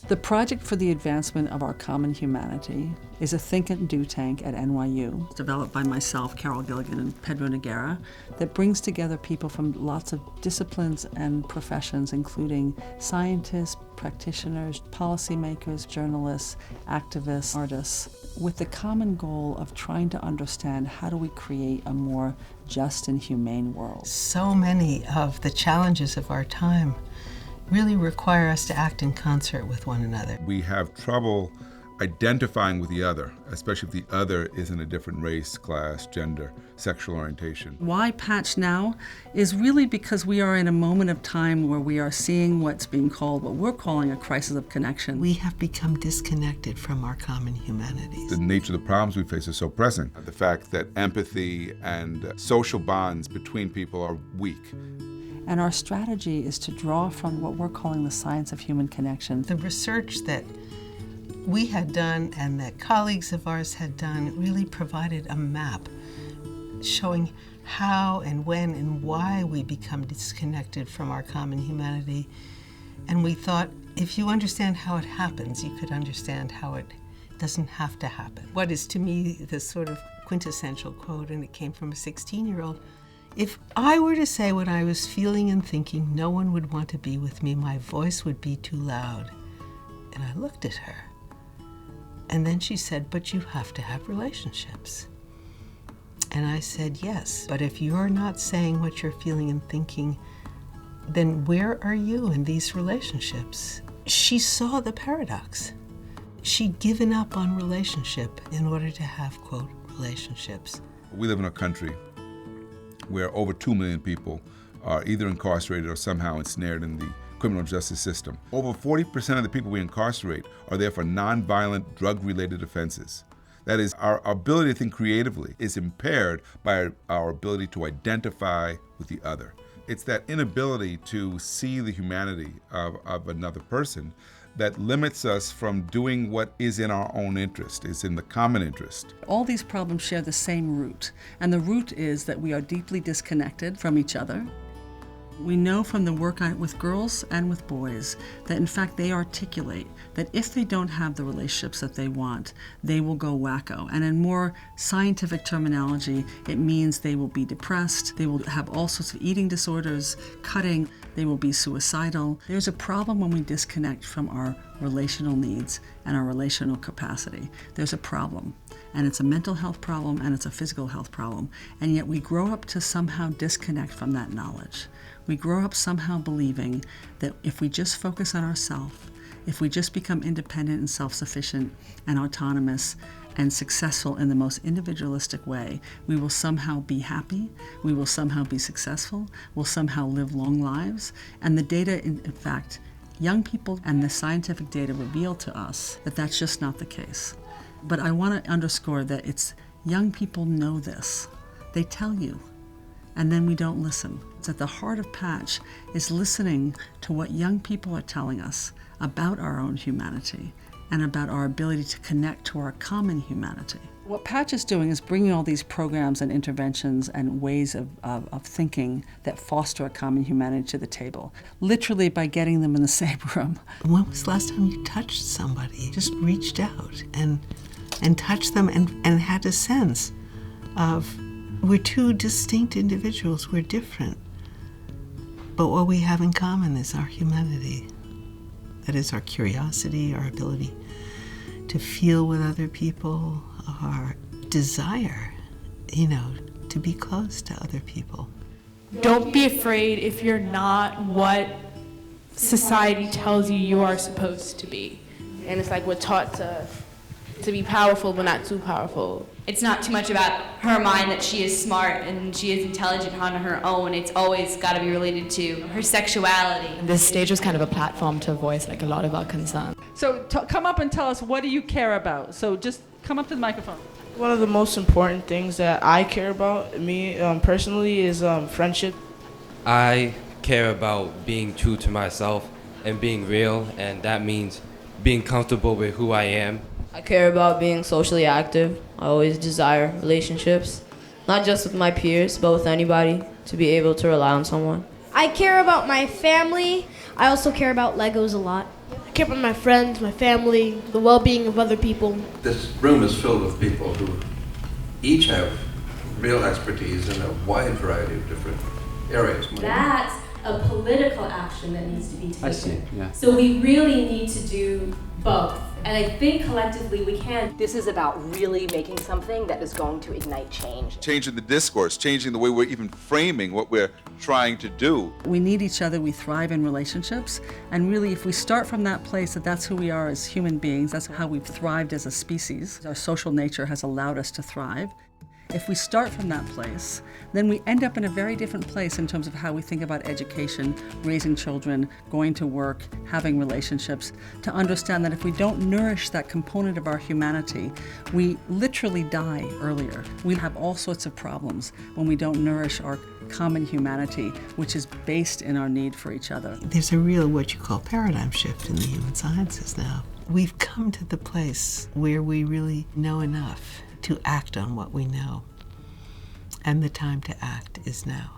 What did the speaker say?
The Project for the Advancement of Our Common Humanity is a think and do tank at NYU, developed by myself, Carol Gilligan, and Pedro Noguera, that brings together people from lots of disciplines and professions, including scientists, practitioners, policymakers, journalists, activists, artists, with the common goal of trying to understand how do we create a more just and humane world. So many of the challenges of our time really require us to act in concert with one another. We have trouble identifying with the other, especially if the other is in a different race, class, gender, sexual orientation. Why PACH now is really because we are in a moment of time where we are seeing what's being called, what we're calling a crisis of connection. We have become disconnected from our common humanities. The nature of the problems we face is so pressing. The fact that empathy and social bonds between people are weak. And our strategy is to draw from what we're calling the science of human connection. The research that we had done and that colleagues of ours had done really provided a map showing how and when and why we become disconnected from our common humanity. And we thought, if you understand how it happens, you could understand how it doesn't have to happen. What is to me the sort of quintessential quote, and it came from a 16-year-old, if I were to say what I was feeling and thinking, no one would want to be with me, my voice would be too loud. And I looked at her. And then she said, but you have to have relationships. And I said, yes, but if you're not saying what you're feeling and thinking, then where are you in these relationships? She saw the paradox. She'd given up on relationship in order to have, quote, relationships. We live in a country where over 2 million people are either incarcerated or somehow ensnared in the criminal justice system. Over 40% of the people we incarcerate are there for nonviolent, drug-related offenses. That is, our ability to think creatively is impaired by our ability to identify with the other. It's that inability to see the humanity of another person that limits us from doing what is in our own interest, is in the common interest. All these problems share the same root, and the root is that we are deeply disconnected from each other. We know from the work with girls and with boys that in fact they articulate that if they don't have the relationships that they want, they will go wacko. And in more scientific terminology, it means they will be depressed, they will have all sorts of eating disorders, cutting, they will be suicidal. There's a problem when we disconnect from our relational needs and our relational capacity. There's a problem. And it's a mental health problem and it's a physical health problem. And yet we grow up to somehow disconnect from that knowledge. We grow up somehow believing that if we just focus on ourselves, if we just become independent and self-sufficient and autonomous and successful in the most individualistic way, we will somehow be happy, we will somehow be successful, we'll somehow live long lives. And the data, in fact, young people and the scientific data reveal to us that that's just not the case. But I want to underscore that it's young people know this. They tell you, and then we don't listen. It's at the heart of PACH is listening to what young people are telling us about our own humanity and about our ability to connect to our common humanity. What PACH is doing is bringing all these programs and interventions and ways of thinking that foster a common humanity to the table, literally by getting them in the same room. When was the last time you touched somebody? Just reached out and touched them and had a sense of we're two distinct individuals, we're different. But what we have in common is our humanity. That is our curiosity, our ability to feel with other people, our desire, to be close to other people. Don't be afraid if you're not what society tells you you are supposed to be. And it's like we're taught to be powerful, but not too powerful. It's not too much about her mind that she is smart and she is intelligent on her own. It's always got to be related to her sexuality. This stage was kind of a platform to voice a lot of our concerns. So come up and tell us, what do you care about? So just come up to the microphone. One of the most important things that I care about, me personally, is friendship. I care about being true to myself and being real, and that means being comfortable with who I am. I care about being socially active. I always desire relationships, not just with my peers, but with anybody, to be able to rely on someone. I care about my family. I also care about Legos a lot. I care about my friends, my family, the well-being of other people. This room is filled with people who each have real expertise in a wide variety of different areas. That's a political action that needs to be taken. I see, yeah. So we really need to do both. And I think collectively we can. This is about really making something that is going to ignite change. Changing the discourse, changing the way we're even framing what we're trying to do. We need each other, we thrive in relationships, and really if we start from that place that that's who we are as human beings, that's how we've thrived as a species, our social nature has allowed us to thrive. If we start from that place, then we end up in a very different place in terms of how we think about education, raising children, going to work, having relationships, to understand that if we don't nourish that component of our humanity, we literally die earlier. We have all sorts of problems when we don't nourish our common humanity, which is based in our need for each other. There's a real, what you call, paradigm shift in the human sciences now. We've come to the place where we really know enough to act on what we know. And the time to act is now.